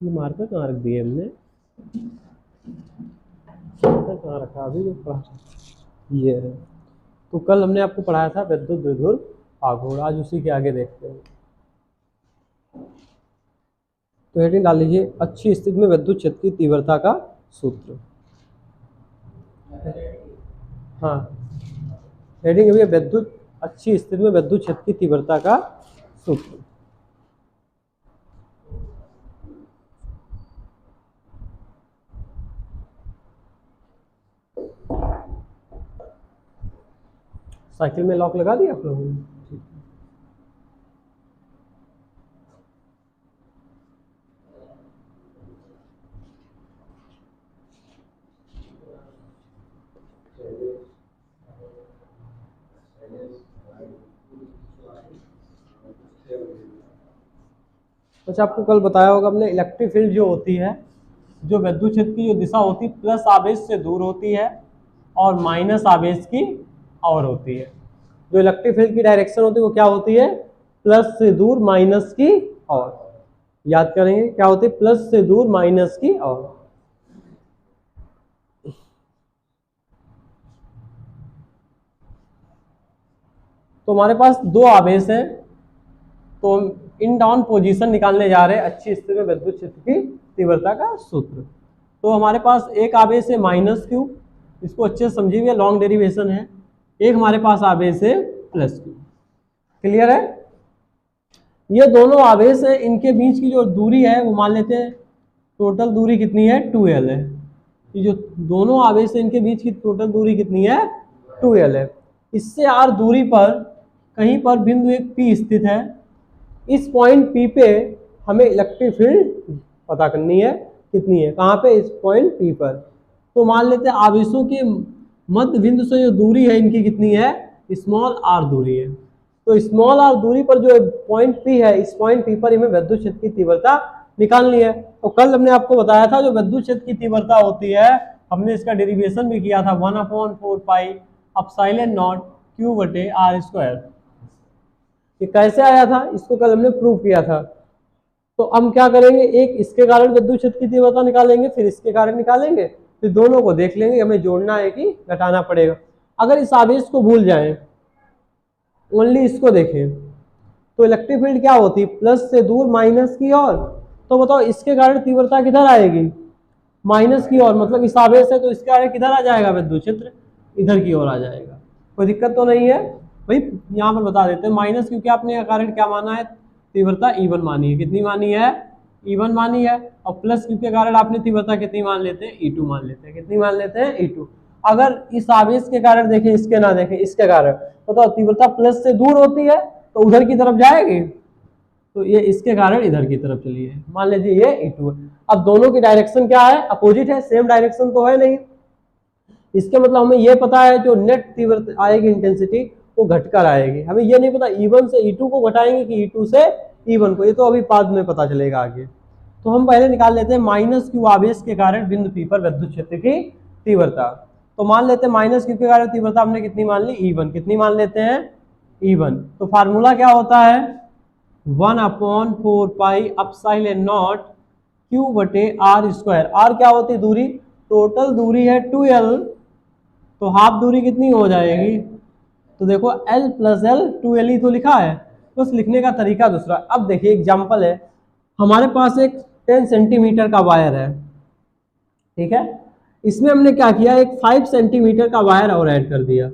ये मार्कर कहाँ रख दिए हमने? मार्कर कहाँ रखा अभी जो पढ़ा ये है। तो कल हमने आपको पढ़ाया था विद्युत द्विध्रुव आघूर्ण, आज उसी के आगे देखते हैं। तो हेडिंग डाल लीजिए, अच्छी स्थिति में विद्युत क्षेत्र की तीव्रता का सूत्र। हाँ, हेडिंग है विद्युत, अच्छी स्थिति में विद्युत क्षेत्र की तीव्रता का सूत्र। साइकिल में लॉक लगा दिया आप लोगों ने? अच्छा, आपको कल बताया होगा हमने, इलेक्ट्रिक फील्ड जो होती है, जो विद्युत क्षेत्र की जो दिशा होती है प्लस आवेश से दूर होती है और माइनस आवेश की और होती है। जो इलेक्ट्रिक फील्ड की डायरेक्शन होती है वो क्या होती है? प्लस से दूर माइनस की और। याद करेंगे क्या होती है? प्लस से दूर माइनस की और। तो हमारे पास दो आवेश हैं, तो हम इन डाउन पोजीशन निकालने जा रहे हैं अच्छी स्थिति में विद्युत क्षेत्र की तीव्रता का सूत्र। तो हमारे पास एक आवेश है माइनस क्यू, इसको अच्छे से समझिए, लॉन्ग डेरिवेशन है। एक हमारे पास आवेश है प्लस क्यू। क्लियर है? ये दोनों आवेश है, इनके बीच की जो दूरी है वो मान लेते हैं टोटल दूरी कितनी है? 2l है। ये जो दोनों आवेश है इनके बीच की टोटल दूरी कितनी है? 2l है। इससे r दूरी पर कहीं पर बिंदु एक P स्थित है। इस पॉइंट P पे हमें इलेक्ट्रिक फील्ड पता करनी है, कितनी है? कहाँ पे? इस पॉइंट P पर। तो मान लेते हैं आवेशों के मध्य बिंदु से जो दूरी है इनकी कितनी है? स्मॉल r दूरी है। तो स्मॉल r दूरी पर जो पॉइंट P है, इस पॉइंट P पर हमें विद्युत क्षेत्र की तीव्रता निकालनी है। तो कल हमने आपको बताया था जो विद्युत क्षेत्र की तीव्रता होती है, हमने इसका डेरिवेशन भी किया था, 1/4 पाई एप्सिलॉन नॉट q बटे r स्क्वायर। ये कैसे आया था? इसको कल हमने प्रूव किया था। तो हम क्या करेंगे, एक इसके कारण विद्युत क्षेत्र की तीव्रता निकालेंगे, फिर इसके कारण निकालेंगे, फिर दोनों को देख लेंगे हमें जोड़ना है कि घटाना पड़ेगा। अगर इस आवेश को भूल जाएं, ओनली इसको देखें, तो इलेक्ट्रिक फील्ड क्या होती है? प्लस से दूर माइनस की ओर। तो बताओ इसके कारण तीव्रता किधर आएगी? माइनस की ओर। मतलब इस आवेश है तो इसके कारण किधर आ जाएगा? विद्युत क्षेत्र इधर की ओर आ जाएगा। कोई दिक्कत तो नहीं है भाई? यहाँ पर बता देते हैं, माइनस क्योंकि आपने कारण क्या माना है? तीव्रता E1 मानी है। कितनी मानी है? E1 मानी है। और प्लस क्यू के कारण आपने तीव्रता कितनी मान लेते हैं? E2 मान लेते हैं। कितनी मान लेते हैं? E2। अगर इस आवेश के कारण देखें, इसके ना देखें, इसके कारण, तो तीव्रता प्लस से दूर होती है तो उधर की तरफ जाएगी, तो ये इसके कारण इधर की तरफ चली है। मान लीजिए ये E2 है। अब दोनों की डायरेक्शन क्या है? अपोजिट है, सेम डायरेक्शन तो है नहीं। इसके मतलब हमें ये पता है जो नेट तीव्रता आएगी इंटेंसिटी वो घटकर आएगी। हमें ये नहीं पता E1 से E2 को घटाएंगे कि E2 से E1 को, ये तो अभी बाद में पता चलेगा आगे। तो हम पहले निकाल लेते हैं माइनस क्यू आवेश के कारण बिंदु P पर विद्युत क्षेत्र की तीव्रता। तो मान लेते हैं माइनस क्यू के कारण तीव्रता हमने कितनी मान ली? E1। कितनी मान लेते हैं? E1। तो फार्मूला क्या होता है? 1/4 पाई एप्सिलॉन नॉट q बटे r स्क्वायर। r क्या होती है? दूरी। टोटल दूरी है 2l, तो हाफ दूरी कितनी हो जाएगी? तो देखो l प्लस l, 2l ही तो लिखा है, बस लिखने का तरीका दूसरा। अब देखिए एग्जांपल है, हमारे पास एक 10 सेंटीमीटर का वायर है, ठीक है? इसमें हमने क्या किया? एक 5 सेंटीमीटर का वायर और ऐड कर दिया।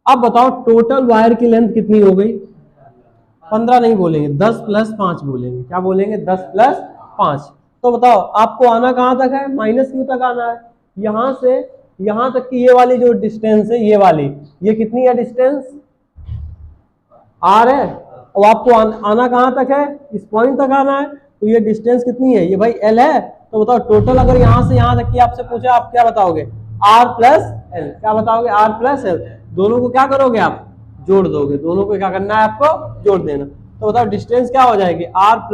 अब बताओ टोटल वायर की लेंथ कितनी हो गई? 15 नहीं बोलेंगे, 10 + 5 बोलेंगे। क्या बोलेंगे? 10 + 5। तो बताओ आपको आना कहाँ तक है? माइनस क्यू तक आना है। यहाँ से यहाँ तक की ये वाली जो डिस्टेंस है, ये वाली, ये कितनी है डिस्टेंस? r है। और आपको आना कहाँ तक है? इस पॉइंट तक आना है। तो ये डिस्टेंस कितनी है? ये भाई l है। तो बताओ टोटल अगर यहाँ से यहाँ तक की आपसे पूछा, आप क्या बताओगे? r + l। क्या बताओगे? r + l। दोनों को क्या करोगे आप? जोड़ दोगे। दोनों को क्या करना है? आपको जोड़ देना। तो बताओ डिस्टेंस क्या हो जाएगी? r +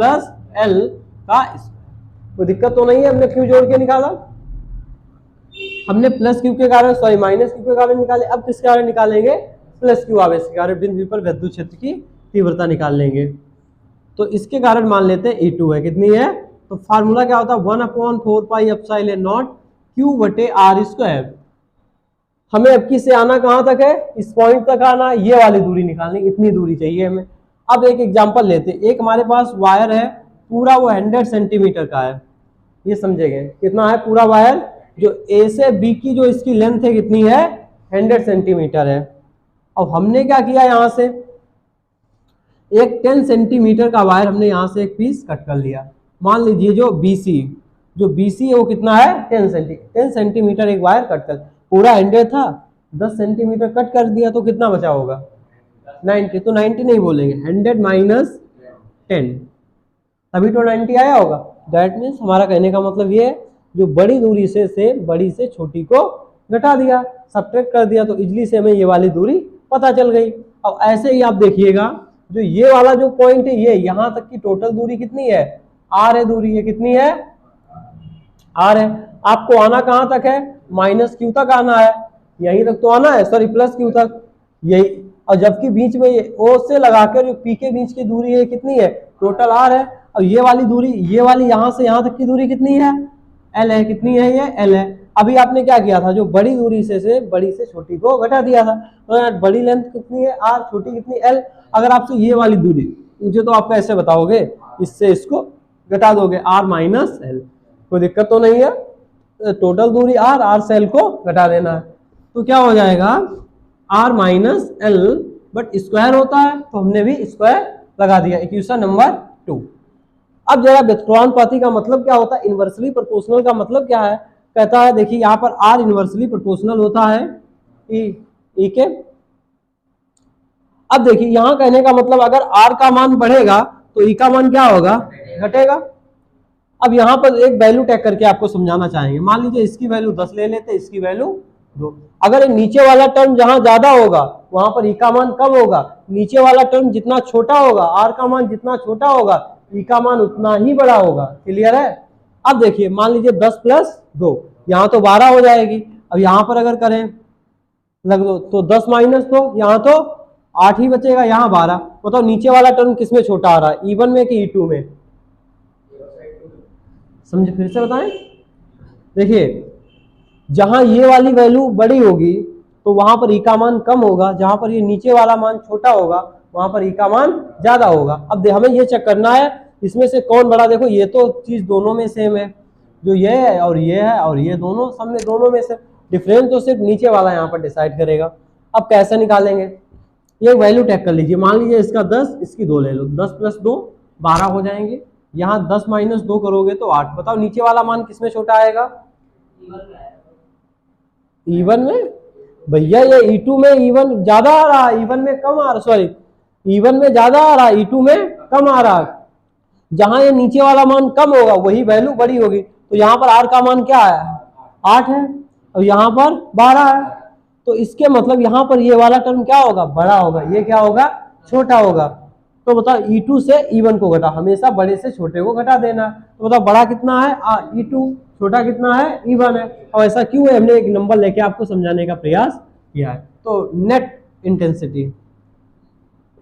l का स्क्वायर। कोई दिक्कत तो नहीं है? हमने क्यू जोड़ के निकाला, हमने प्लस क्यू के कारण, सॉरी माइनस क्यू के कारण निकाले। अब किसके कारण निकालेंगे? प्लस क्यू आवेश के कारण बिंदु पर विद्युत क्षेत्र की तीव्रता निकाल लेंगे। तो इसके कारण मान लेते हैं E2 है। कितनी है? तो फार्मूला क्या होता है 1/4πε0 Q/r²। हमें अब की से आना कहाँ तक है, इस पॉइंट तक आना, ये वाली दूरी निकालनी, इतनी दूरी चाहिए हमें। अब एक एग्जांपल लेते हैं, एक हमारे पास वायर है पूरा, वो 100 सेंटीमीटर का है, ये समझेंगे कितना है पूरा वायर, जो ए से बी की जो इसकी लेंथ है कितनी है 100 सेंटीमीटर है। अब हमने क्या किया, यहाँ से एक 10 सेंटीमीटर का वायर हमने यहाँ से एक पीस कट कर लिया। मान लीजिए जो BC है वो कितना है 10 सेंटीमीटर एक वायर कट कर, पूरा 100 था, 10 सेंटीमीटर कट कर दिया तो कितना बचा होगा 90। तो 90 नहीं बोलेंगे, 100 माइनस 10, तभी तो 90 आया होगा। दैट मीन्स हमारा कहने का मतलब ये है, जो बड़ी दूरी से बड़ी से छोटी को घटा दिया, सब्ट्रैक्ट कर दिया, तो इजली से हमें ये वाली दूरी पता चल गई। अब ऐसे ही आप देखिएगा, जो ये वाला जो पॉइंट है, ये यहाँ तक की टोटल दूरी कितनी है r है, दूरी ये कितनी है r है। आपको आना कहाँ तक है, -q तक आना है, यहीं तक तो आना है, सॉरी +q तक, यही। और जबकि बीच में ये o से लगाकर जो p के बीच की दूरी है कितनी है, टोटल r है। और ये वाली दूरी, ये वाली यहाँ से यहाँ तक की दूरी कितनी है, l है, कितनी है ये l है। अभी आपने क्या किया था, जो बड़ी दूरी से बड़ी से छोटी को घटा दिया था, तो यार बड़ी लेंथ कितनी है r, छोटी कितनी l। अगर आपसे ये वाली दूरी पूछे तो आप कैसे बताओगे, इससे इसको घटा दोगे r माइनस l, कोई दिक्कत तो नहीं है, टोटल दूरी r से l को घटा देना है, तो क्या हो जाएगा r minus l, but square होता है तो हमने भी स्क्वायर लगा दिया, इक्वेशन नंबर 2। अब जरा व्युत्क्रमानुपाती का मतलब क्या होता है, इनवर्सली प्रोपोर्शनल का मतलब क्या है, कहता है देखिए यहाँ पर r इनवर्सली प्रोपोर्शनल होता है ई के। अब देखिए यहाँ कहने का मतलब अगर r का मान बढ़ेगा तो ई का मान क्या होगा, घटेगा। अब यहाँ पर एक वैल्यू टैग करके आपको समझाना चाहेंगे, मान लीजिए इसकी वैल्यू 10 ले लेते, इसकी वैल्यू 2। अगर नीचे वाला टर्म जहां ज्यादा होगा वहां पर ई का मान कम होगा, नीचे वाला टर्म जितना छोटा होगा, r का मान जितना छोटा होगा, ई का मान उतना ही बड़ा होगा। क्लियर है। अब देखिए मान लीजिए 10 + 2, यहाँ तो 12 हो जाएगी। अब यहाँ पर अगर करें लग दो तो 10 - 2, यहाँ तो 8 ही बचेगा, यहाँ 12। बताओ नीचे वाला टर्म किसमें छोटा आ रहा है, E1 में कि E2 में, समझे, फिर से बताएं। देखिए जहां ये वाली वैल्यू बड़ी होगी तो वहां पर ई का मान कम होगा, जहां पर ये नीचे वाला मान छोटा होगा वहां पर ई का मान ज्यादा होगा। अब हमें ये चेक करना है इसमें से कौन बड़ा, देखो ये तो चीज दोनों में सेम है, जो ये है और ये है और ये दोनों सब में, दोनों में से डिफरेंस तो सिर्फ नीचे वाला यहाँ पर डिसाइड करेगा। अब कैसे निकालेंगे, ये वैल्यू टैग कर लीजिए, मान लीजिए इसका 10, इसकी 2 ले लो, 10 + 2 12 हो जाएंगे, यहाँ 10 - 2 करोगे तो 8। बताओ नीचे वाला मान किसमें छोटा आएगा, E1 में। भैया ये E2 में E1 ज्यादा आ रहा है, E1 में कम आ रहा, सॉरी E1 में ज्यादा आ रहा है, E2 में कम आ रहा है। जहां ये नीचे वाला मान कम होगा वही वैल्यू बड़ी होगी, तो यहाँ पर r का मान क्या है 8 है और यहाँ पर 12 है, तो इसके मतलब यहाँ पर ये वाला टर्म क्या होगा, बड़ा होगा, ये क्या होगा, छोटा होगा। तो बताओ E2 से E1 को घटा, हमेशा बड़े से छोटे को घटा देना। तो बताओ बड़ा कितना है E2, छोटा कितना है E1 है। और ऐसा क्यों है, हमने एक नंबर लेके आपको समझाने का प्रयास किया है। तो net intensity,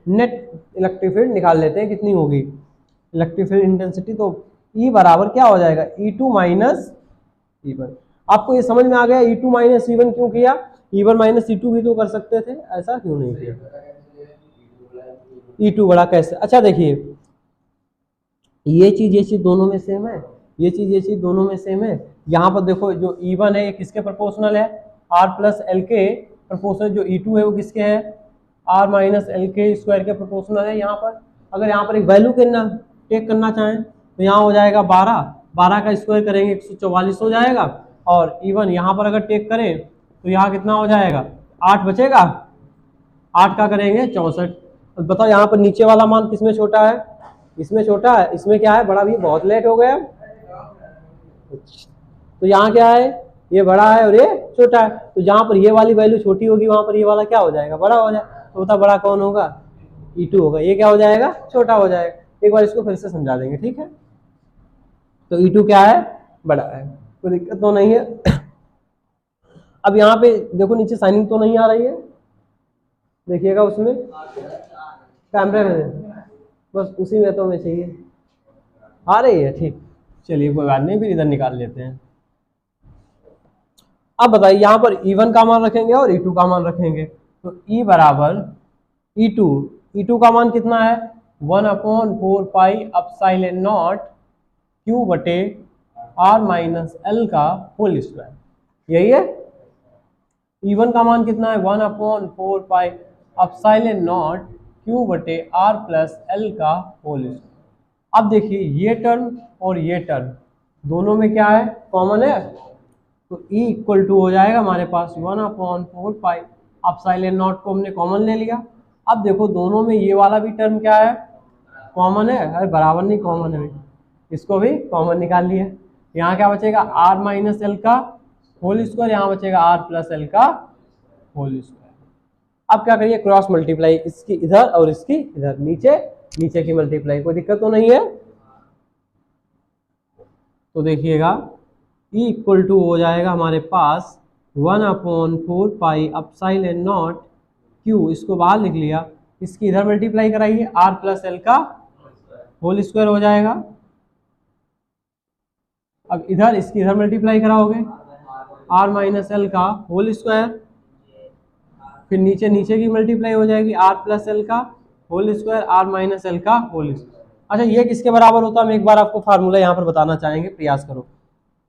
net electric field निकाल लेते हैं कितनी होगी इलेक्ट्रिक फील्ड इंटेंसिटी। तो E बराबर क्या हो जाएगा, E2 - E1। आपको ये समझ में आ गया E2 - E1 क्यों किया, E1 - E2 भी तो कर सकते थे, ऐसा क्यों नहीं किया, E2 बड़ा कैसे। अच्छा देखिए ये चीज दोनों में सेम है, ये चीज दोनों में सेम है। यहाँ पर देखो जो E1 है ये किसके प्रोपोर्शनल है, R + L के प्रोपोर्शनल, जो E2 है वो किसके है, R - L के स्क्वायर के प्रोपोर्शनल है। यहाँ पर अगर यहाँ पर एक वैल्यू टेक करना चाहें तो यहाँ हो जाएगा 12, 12 का स्क्वायर करेंगे 144 हो जाएगा। और E1 यहाँ पर अगर टेक करें तो यहाँ कितना हो जाएगा, 8 बचेगा, 8 का करेंगे 64। बताओ यहाँ पर नीचे वाला मान किसमें छोटा है, इसमें छोटा है, इसमें क्या है बड़ा, भी बहुत लेट हो गया। तो यहाँ क्या है, ये बड़ा है और ये छोटा है, तो जहाँ पर ये वाली वैल्यू छोटी होगी वहां पर ये वाला क्या हो जाएगा, बड़ा हो जाएगा। तो बता बड़ा कौन होगा, E2 होगा, ये क्या हो जाएगा, छोटा हो जाएगा। एक बार इसको फिर से समझा देंगे, ठीक है। तो E2 क्या है, बड़ा है, कोई दिक्कत तो नहीं है। अब यहाँ पे देखो नीचे साइनिंग तो नहीं आ रही है, देखिएगा उसमें कैमरे में, बस उसी में तो हमें चाहिए, आ रही है, ठीक। चलिए कोई बात नहीं, फिर इधर निकाल लेते हैं। अब बताइए यहाँ पर E1 का मान रखेंगे और E2 का मान रखेंगे, तो E बराबर E2, E2 का मान कितना है 1/4 पाई एप्सिलॉन नॉट Q बटे R माइनस L का होल स्क्वायर, यही है। E1 का मान कितना है 1/4 पाई एप्सिलॉन नॉट Q बटे R प्लस L का होल स्क्वायर। अब देखिए ये टर्म और ये टर्म दोनों में क्या है, कॉमन है, तो E इक्वल टू हो जाएगा हमारे पास 1/4 पाई एप्सिलॉन नॉट को हमने कॉमन ले लिया। अब देखो दोनों में ये वाला भी टर्म क्या है, कॉमन है, अरे बराबर नहीं कॉमन है, इसको भी कॉमन निकाल लिया। यहाँ क्या बचेगा R माइनस एल का होल स्क्वायर, यहाँ बचेगा R प्लस एल का होल स्क्वायर। अब क्या करिए क्रॉस मल्टीप्लाई, इसकी इधर और इसकी इधर, नीचे नीचे की मल्टीप्लाई, कोई दिक्कत तो नहीं है। तो देखिएगा E इक्वल टू हो जाएगा हमारे पास 1/4 पाई एप्सिलॉन नॉट Q, इसको बाहर लिख लिया, इसकी इधर मल्टीप्लाई कराइए R प्लस एल का होल स्क्वायर हो जाएगा। अब इधर इसकी इधर मल्टीप्लाई कराओगे R माइनस एल का होल स्क्वायर, फिर नीचे नीचे की मल्टीप्लाई हो जाएगी R प्लस एल का whole square, R minus L का होल स्क्वायर। अच्छा ये किसके बराबर होता है, हम एक बार आपको फार्मूला यहाँ पर बताना चाहेंगे, प्रयास करो।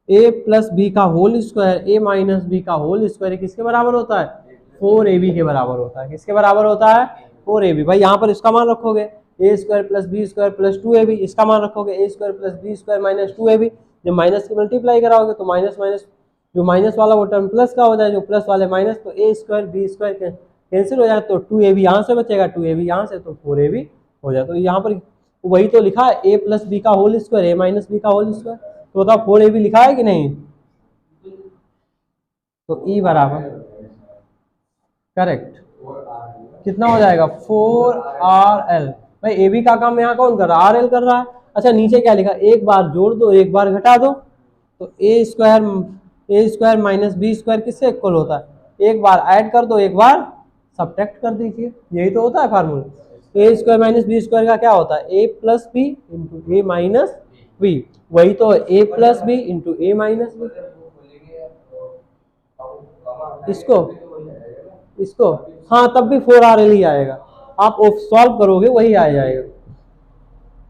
a प्लस बी का whole square a minus B का होल स्क्वायर किसके बराबर होता है, 4ab के बराबर होता है। किसके बराबर होता है, 4ab। भाई यहाँ पर इसका मान रखोगे a square plus B square plus 2ab, इसका मान रखोगे a square plus B square minus 2ab। जब माइनस की मल्टीप्लाई कराओगे तो माइनस माइनस, जो माइनस वाला वो टर्म प्लस का हो जाए, जो प्लस वाले माइनस, तो a square B square cancel हो जाए, तो 2ab यहाँ से बचेगा, 2ab यहाँ से, तो 4ab हो जाए। तो यहाँ पर वही तो लिखा है a प्लस बी का whole square a minus B का होल स्क्वायर, तो बताओ 4ab लिखा है कि नहीं, तो E बराबर करेक्ट कितना हो जाएगा 4RL। भाई ए बी का काम यहाँ कौन कर रहा है, RL कर रहा है। अच्छा नीचे क्या लिखा, एक बार जोड़ दो एक बार घटा दो, तो ए स्क्वायर माइनस बी स्क्वायर किससे इक्वल होता है, एक बार ऐड कर दो एक बार सब्ट्रैक्ट कर दीजिए, यही तो होता है फार्मूला। ए स्क्वायर माइनस बी स्क्वायर का क्या होता है, ए प्लस बी इंटू ए माइनस बी, वही तो ए प्लस बी इंटू ए माइनस बी। इसको हाँ तब भी 4RL ही आएगा, आप सॉल्व करोगे वही आ जाएगा।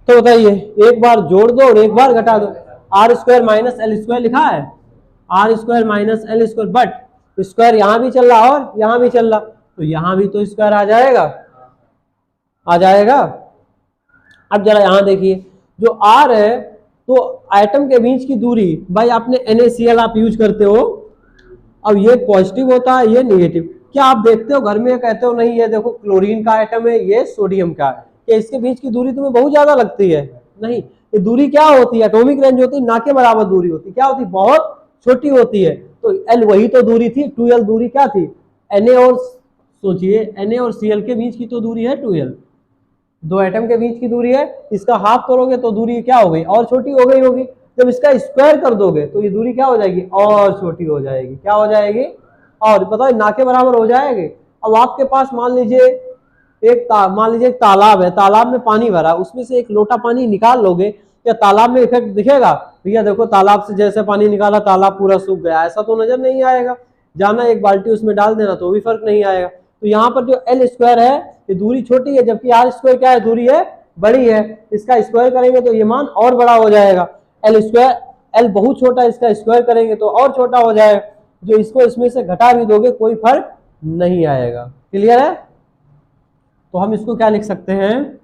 तो बताइए एक बार जोड़ दो और एक बार घटा दो, R square minus L square लिखा है, R square minus L square, but square यहाँ भी चल रहा और यहाँ भी चल रहा, तो यहाँ भी तो स्क्वायर आ जाएगा। अब जरा यहाँ देखिए जो आर है, तो एटम के बीच की दूरी, भाई आपने NaCl आप यूज करते हो, अब ये पॉजिटिव होता है ये नेगेटिव, क्या आप देखते हो घर में कहते हो नहीं ये देखो क्लोरीन का एटम है ये सोडियम का है, क्या इसके बीच की दूरी तुम्हें बहुत ज्यादा लगती है, नहीं, ये दूरी क्या होती है, एटॉमिक रेंज होती है, ना के बराबर दूरी होती है, क्या होती है बहुत छोटी होती है। तो एल वही तो दूरी थी, 2L दूरी क्या थी, Na और सोचिए Na और Cl के बीच की तो दूरी है 2L, दो एटम के बीच की दूरी है, इसका हाफ करोगे तो दूरी क्या हो गई और छोटी हो गई होगी, जब इसका स्क्वायर कर दोगे तो ये दूरी क्या हो जाएगी और छोटी हो जाएगी, क्या हो जाएगी और बताओ ना के बराबर हो जाएगी। अब आपके पास मान लीजिए एक तालाब है, तालाब में पानी भरा, उसमें से एक लोटा पानी निकाल लोगे, क्या तालाब में इफेक्ट दिखेगा, भैया देखो तालाब से जैसे पानी निकाला तालाब पूरा सूख गया, ऐसा तो नजर नहीं आएगा, जाना एक बाल्टी उसमें डाल देना तो भी फर्क नहीं आएगा। तो यहाँ पर जो एल स्क्वायर है ये दूरी छोटी है, जबकि आर स्क्वायर क्या है दूरी है बड़ी है, इसका स्क्वायर करेंगे तो ये मान और बड़ा हो जाएगा, एल स्क्वायर एल बहुत छोटा है, इसका स्क्वायर करेंगे तो और छोटा हो जाएगा, जो इसको इसमें से घटा भी दोगे कोई फर्क नहीं आएगा। क्लियर है, तो हम इसको क्या लिख सकते हैं,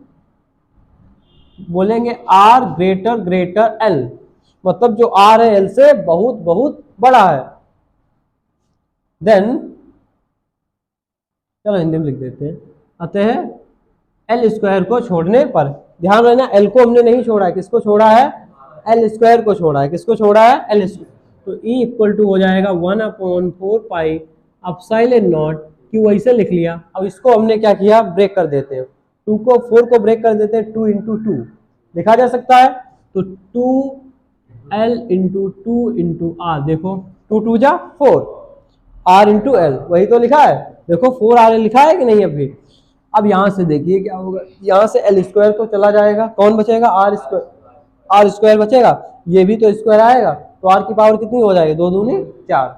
बोलेंगे आर ग्रेटर एल, मतलब जो आर है एल से बहुत बहुत बड़ा है। देन चलो हिंदी में लिख देते हैं, अतः एल स्क्वायर को छोड़ने पर, ध्यान रखना एल को हमने नहीं छोड़ा है, किसको छोड़ा है, एल स्क्वायर को छोड़ा है, किसको छोड़ा है एल स्क्वायर, तो E इक्वल टू हो जाएगा 1/4 पाई एप्सिलॉन नॉट Q, ऐसे लिख लिया। अब इसको हमने क्या किया ब्रेक कर देते हैं, 2 को 4 को ब्रेक कर देते हैं, 2 इंटू 2 लिखा जा सकता है, तो 2L इंटू 2 इंटू R, देखो 2 2 जा 4, R इंटू L वही तो लिखा है, देखो 4RL लिखा है कि नहीं अभी। अब यहाँ से देखिए क्या होगा, यहाँ से एल स्क्वायर तो चला जाएगा, कौन बचेगा आर स्क्वायर, आर स्क्वायर बचेगा, ये भी तो स्क्वायर आएगा, तो आर की पावर कितनी हो जाएगी, 2 दूनी 4,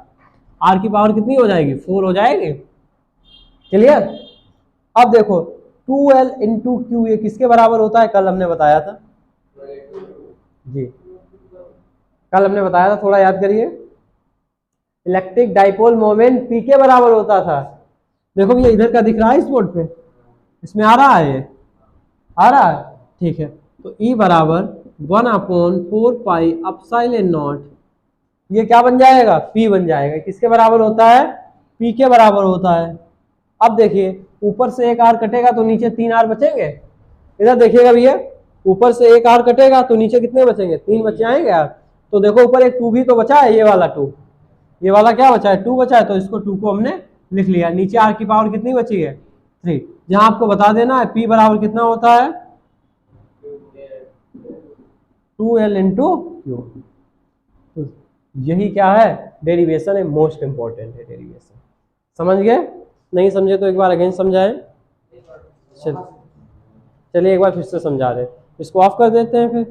आर की पावर कितनी हो जाएगी, 4 हो जाएगी। क्लियर। अब देखो 2L इंटू क्यू ये किसके बराबर होता है, कल हमने बताया था जी, कल हमने बताया था, थोड़ा याद करिए। इलेक्ट्रिक डाइपोल मोमेंट पी के बराबर होता था। देखो भैया इधर का दिख रहा है इस बोर्ड पे, इसमें आ रहा है, ये आ रहा है, ठीक है। तो ई बराबर 1/4 पाई एप्सिलॉन नॉट, ये क्या बन जाएगा, पी बन जाएगा। किसके बराबर होता है, पी के बराबर होता है। अब देखिए ऊपर से एक आर कटेगा तो नीचे 3 आर बचेंगे। इधर देखिएगा भैया, ऊपर से एक आर कटेगा तो नीचे कितने बचेंगे, 3 बचे आएंगे यार। तो देखो ऊपर एक 2 भी तो बचा है, ये वाला 2, ये वाला क्या बचा है, 2 बचा है, तो इसको 2 को हमने लिख लिया। नीचे आर की पावर कितनी बची है, 3। जहां आपको बता देना है पी बराबर कितना होता है, 2L इंटू क्यू। तो यही क्या है, डेरिवेशन है, मोस्ट इंपॉर्टेंट है डेरिवेशन। समझ गए, नहीं समझे तो एक बार अगेन समझाएं। चलिए एक बार फिर से समझा रहे, इसको ऑफ कर देते हैं फिर।